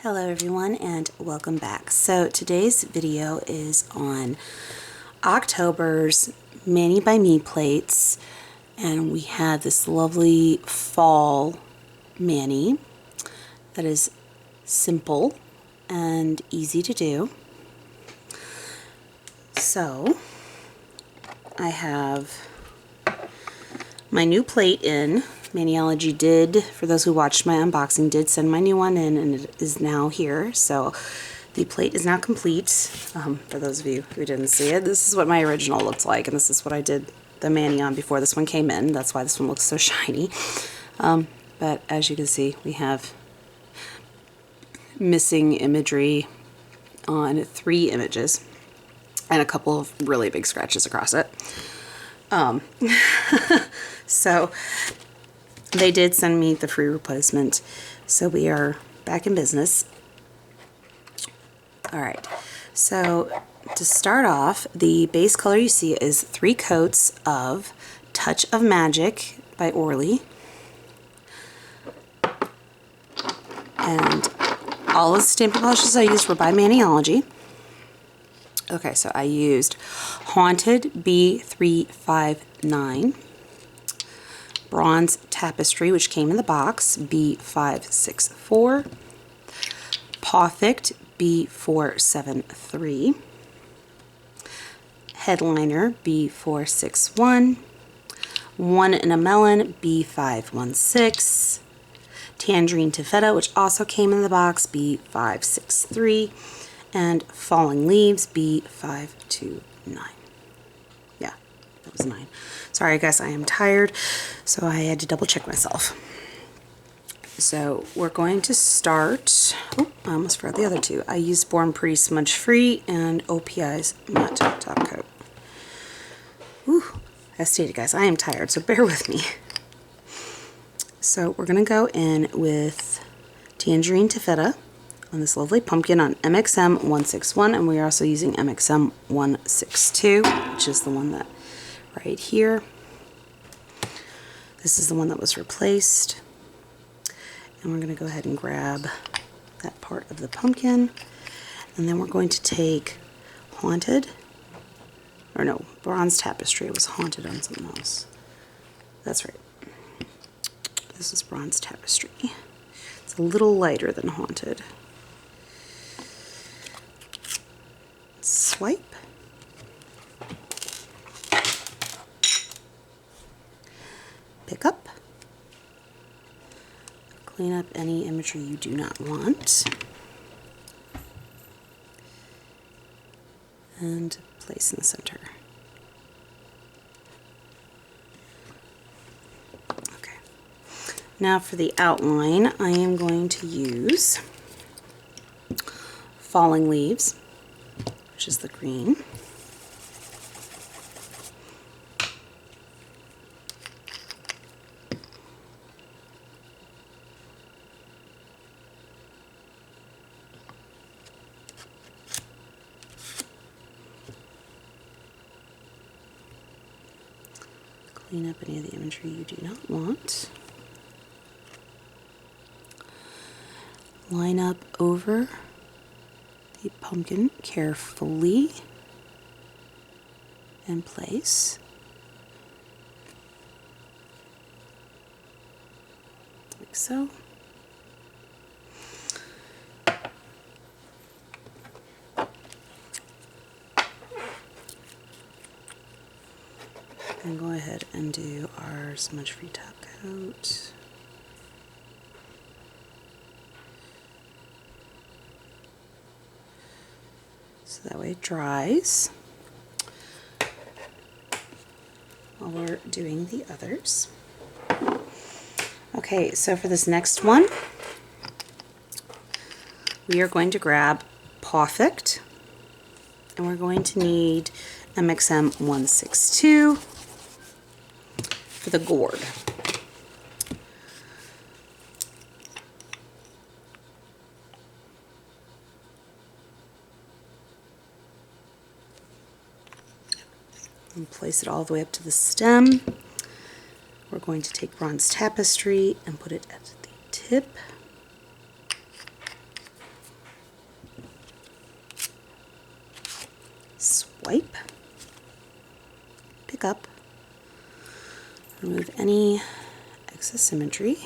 Hello everyone and welcome back. So today's video is on October's Mani by Me plates, and we have this lovely fall mani that is simple and easy to do. So I have my new plate in. Maniology did, for those who watched my unboxing, did send my new one in, and it is now here. So the plate is now complete. For those of you who didn't see it, this is what my original looked like, and this is what I did the mani on before this one came in. That's why this one looks so shiny. But as you can see, we have missing imagery on 3 images and a couple of really big scratches across it. So they did send me the free replacement, so we are back in business. Alright, so to start off, the base color you see is 3 coats of Touch of Magic by Orly. And all of the stamping polishes I used were by Maniology. Okay, so I used Haunted B359, Bronze Tapestry, which came in the box, B564, Perfect B473, Headliner B461, One in a Melon B516, Tangerine Taffeta, which also came in the box, B563, and Falling Leaves B529. Yeah, that was 9. Sorry guys, I am tired, so I had to double check myself. So we're going to start, oh, I almost forgot the other 2. I used Born Pretty Smudge Free and OPI's Matte Top Coat. Whew, as stated guys, I am tired, so bear with me. So we're going to go in with Tangerine Taffeta on this lovely pumpkin on MXM 161, and we are also using MXM 162, which is the one that right here. This is the one that was replaced, and we're going to go ahead and grab that part of the pumpkin, and then we're going to take Haunted, or no, Bronze Tapestry. It was Haunted on something else. That's right. This is Bronze Tapestry. It's a little lighter than Haunted. Swipe. Pick up. Clean up any imagery you do not want. And place in the center. Okay. Now for the outline, I am going to use Falling Leaves, which is the green. Clean up any of the imagery you do not want. Line up over the pumpkin carefully and place. Like so. And go ahead and do our Smudge Free top coat. So that way it dries while we're doing the others. Okay, so for this next one, we are going to grab Perfect, and we're going to need MXM 162 for the gourd. And place it all the way up to the stem. We're going to take Bronze Tapestry and put it at the tip. swipe, pick up, remove any excess symmetry,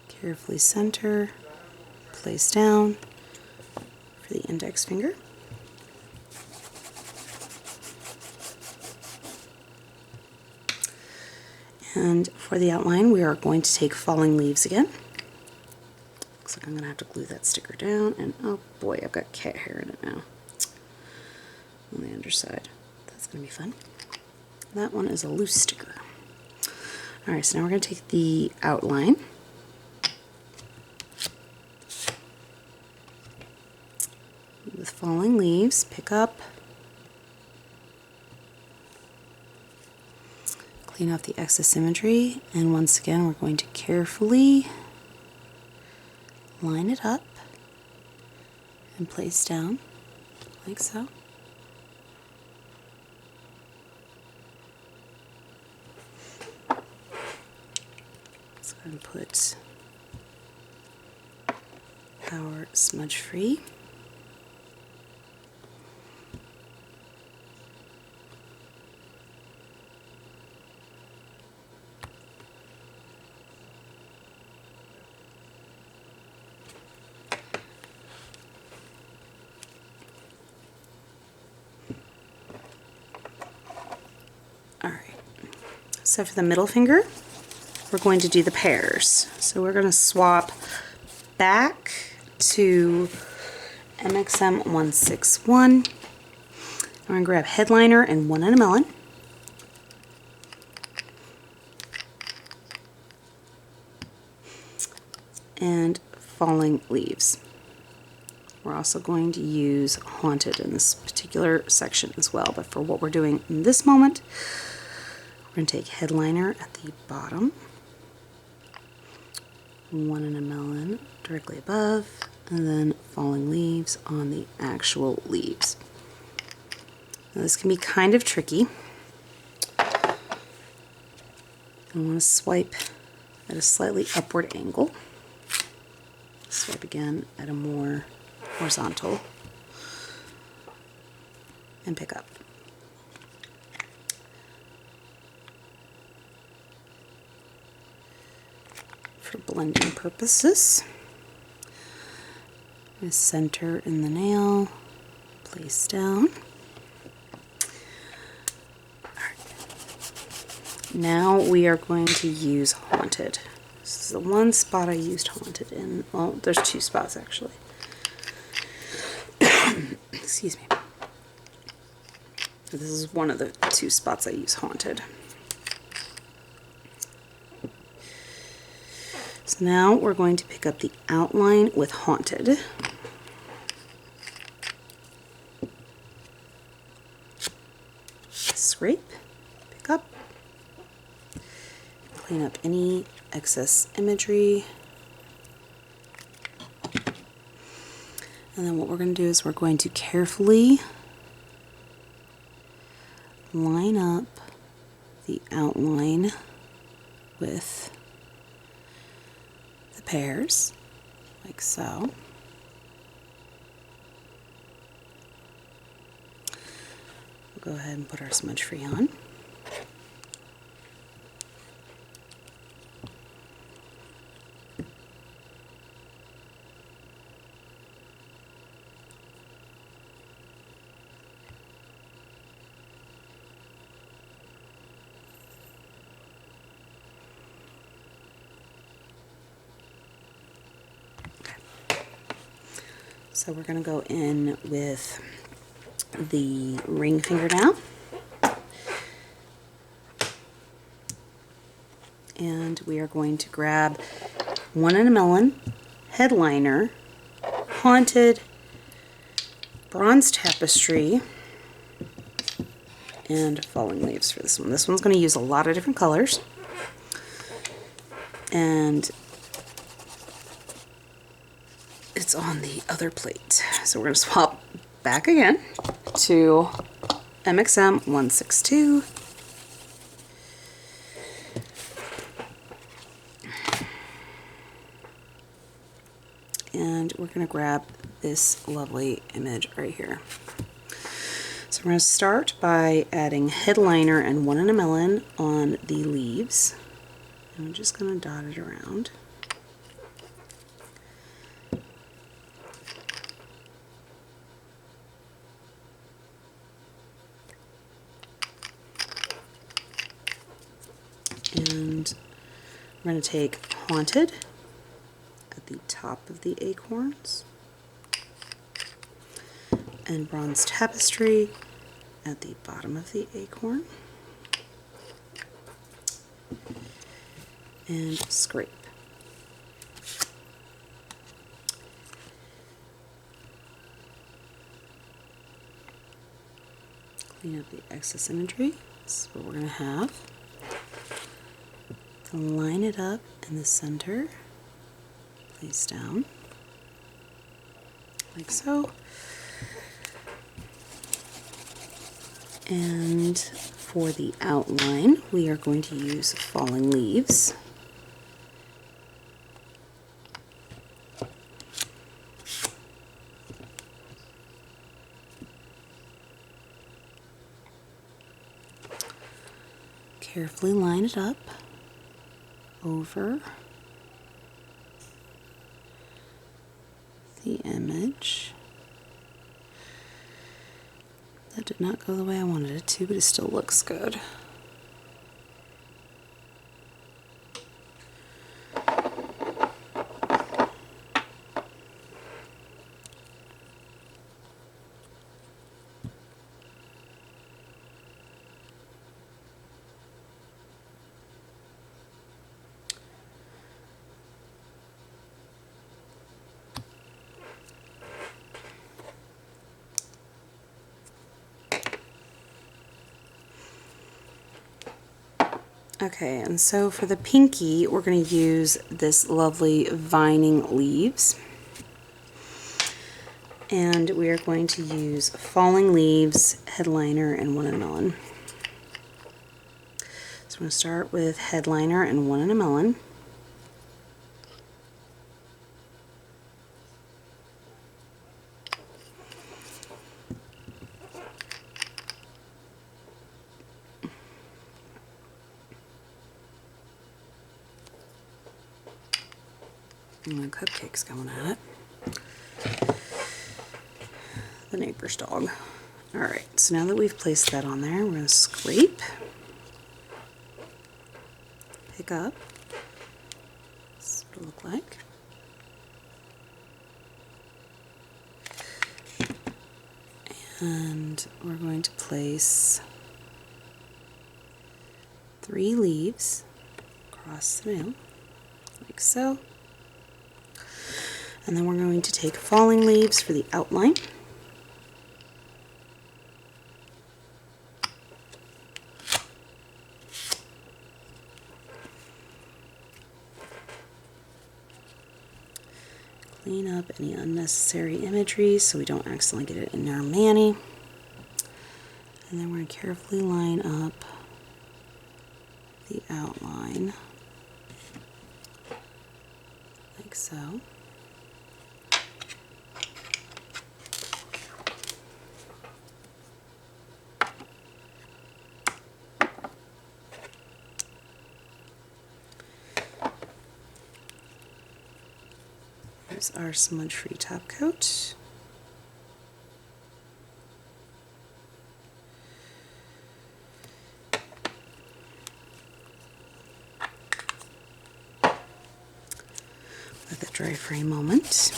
carefully center, place down for the index finger. And for the outline, we are going to take Falling Leaves again. Looks like I'm going to have to glue that sticker down, and oh boy, I've got cat hair in it now on the underside. That's going to be fun. That one is a loose sticker. Alright, so now we're going to take the outline. With Falling Leaves, pick up, clean off the excess symmetry, and once again we're going to carefully line it up and place down like so. Let's go ahead and put our smudge free. Alright, so for the middle finger, we're going to do the pears. So we're going to swap back to MXM 161. I'm going to grab Headliner and 1 in a Melon. And Falling Leaves. We're also going to use Haunted in this particular section as well, but for what we're doing in this moment, we're going to take Headliner at the bottom, 1 in a Melon directly above, and then Falling Leaves on the actual leaves. Now this can be kind of tricky. I want to swipe at a slightly upward angle. Swipe again at a more horizontal, and pick up. For blending purposes, I'm going to center in the nail, place down. Alright. Now we are going to use Haunted. This is the one spot I used Haunted in. Well, there's 2 spots actually. Excuse me. This is one of the 2 spots I use Haunted. So now we're going to pick up the outline with Haunted. Scrape, pick up, clean up any excess imagery. And then what we're going to do is we're going to carefully line up the outline with the pears, like so. We'll go ahead and put our smudge free on. So we're going to go in with the ring finger now. And we are going to grab 1 in a Melon, Headliner, Haunted, Bronze Tapestry, and Falling Leaves for this one. This one's going to use a lot of different colors. And it's on the other plate. So we're going to swap back again to MXM 162. and we're going to grab this lovely image right here. So we're going to start by adding headliner and 1 in a melon on the leaves. And I'm just going to dot it around. And we're going to take Haunted at the top of the acorns and Bronze Tapestry at the bottom of the acorn, and scrape. Clean up the excess imagery. This is what we're going to have. Line it up in the center, place down, like so. And for the outline, we are going to use falling leaves. Carefully line it up over the image. That did not go the way I wanted it to, but it still looks good. Okay, and so for the pinky, we're going to use this lovely vining leaves. And we are going to use falling leaves, headliner, and 1 in a melon. So I'm going to start with headliner and 1 in a melon. And the cupcake's going at it. The neighbor's dog. Alright, so now that we've placed that on there, we're going to scrape, pick up. This is what it'll look like. And we're going to place 3 leaves across the nail, like so. And then we're going to take falling leaves for the outline. Clean up any unnecessary imagery so we don't accidentally get it in our mani. And then we're going to carefully line up the outline, like so. Here's our smudge-free top coat. Let that dry for a moment.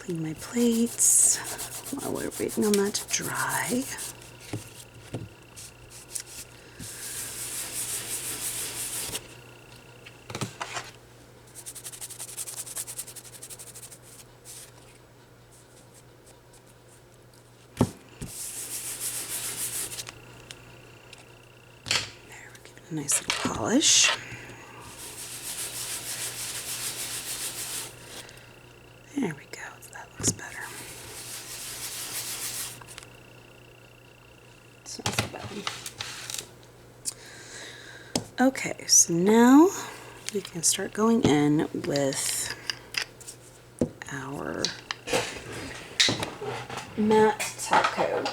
Clean my plates while we're waiting on that to dry. a nice little polish. There we go, that looks better. It's not so bad. Okay, so now we can start going in with our matte top coat.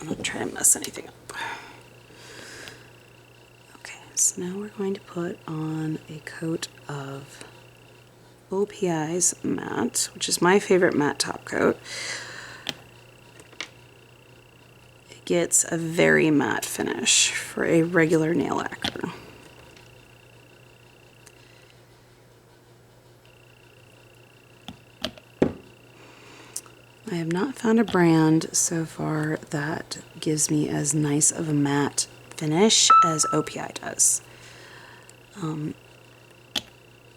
I'm not trying to mess anything up. Okay, so now we're going to put on a coat of OPI's matte, which is my favorite matte top coat. It gets a very matte finish for a regular nail lacquer. I have not found a brand so far that gives me as nice of a matte finish as OPI does.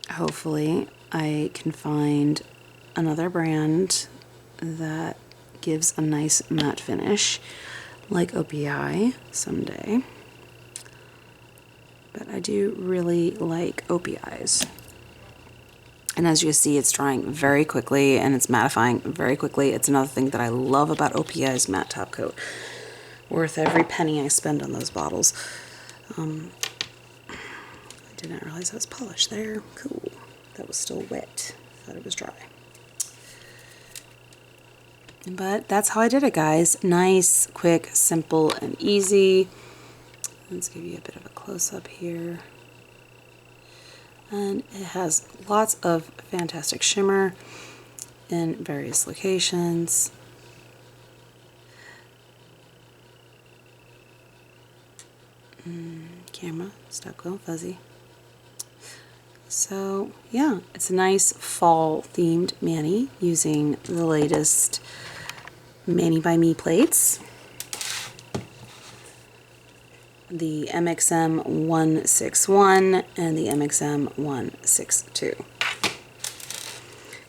Hopefully I can find another brand that gives a nice matte finish like OPI someday. But I do really like OPI's. And as you can see, it's drying very quickly and it's mattifying very quickly. It's another thing that I love about OPI's matte top coat. Worth every penny I spend on those bottles. I didn't realize I was polished there. Cool. That was still wet. Thought it was dry. But that's how I did it, guys. Nice, quick, simple, and easy. Let's give you a bit of a close-up here. And it has lots of fantastic shimmer in various locations. Camera, stop going fuzzy. So yeah, it's a nice fall themed mani using the latest Mani by Me plates. The MXM 161 and the MXM 162.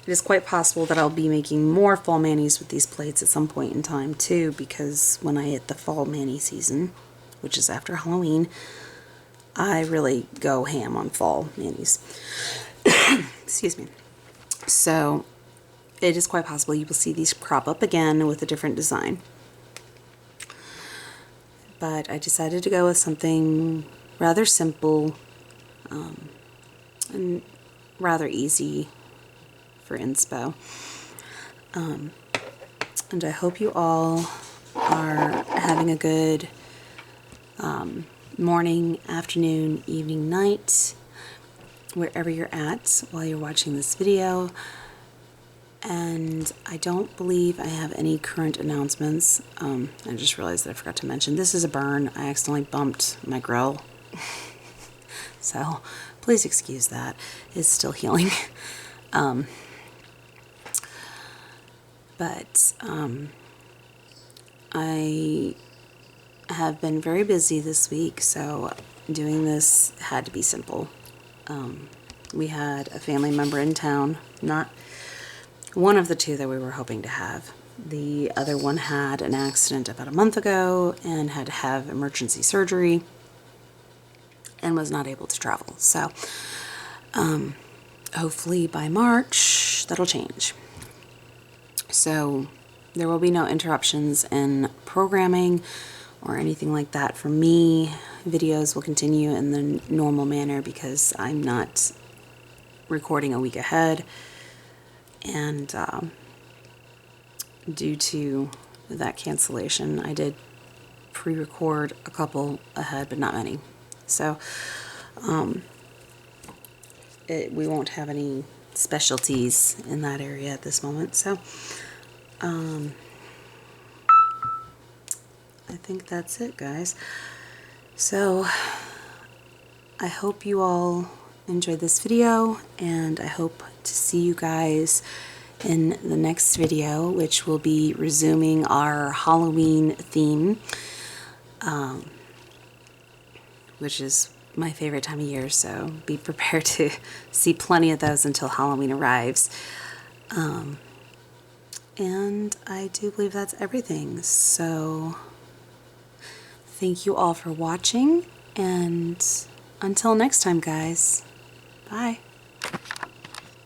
It is quite possible that I'll be making more fall manis with these plates at some point in time too, because when I hit the fall mani season, which is after Halloween, I really go ham on fall manis. Excuse me. So it is quite possible you will see these crop up again with a different design. But I decided to go with something rather simple and rather easy for inspo. And I hope you all are having a good morning, afternoon, evening, night, wherever you're at while you're watching this video. And I don't believe I have any current announcements. I just realized that I forgot to mention this is a burn. I accidentally bumped my grill. So please excuse that. It's still healing. I have been very busy this week, so doing this had to be simple. We had a family member in town, not one of the two that we were hoping to have. The other one had an accident about a month ago and had to have emergency surgery and was not able to travel. So hopefully by March that'll change. So there will be no interruptions in programming or anything like that for me. Videos will continue in the normal manner because I'm not recording a week ahead. And due to that cancellation, I did pre-record a couple ahead, but not many. So we won't have any specialties in that area at this moment. So I think that's it, guys. So I hope you all enjoyed this video, and I hope to see you guys in the next video, which will be resuming our Halloween theme, which is my favorite time of year, so be prepared to see plenty of those until Halloween arrives. And I do believe that's everything. So thank you all for watching, and until next time, guys. Bye.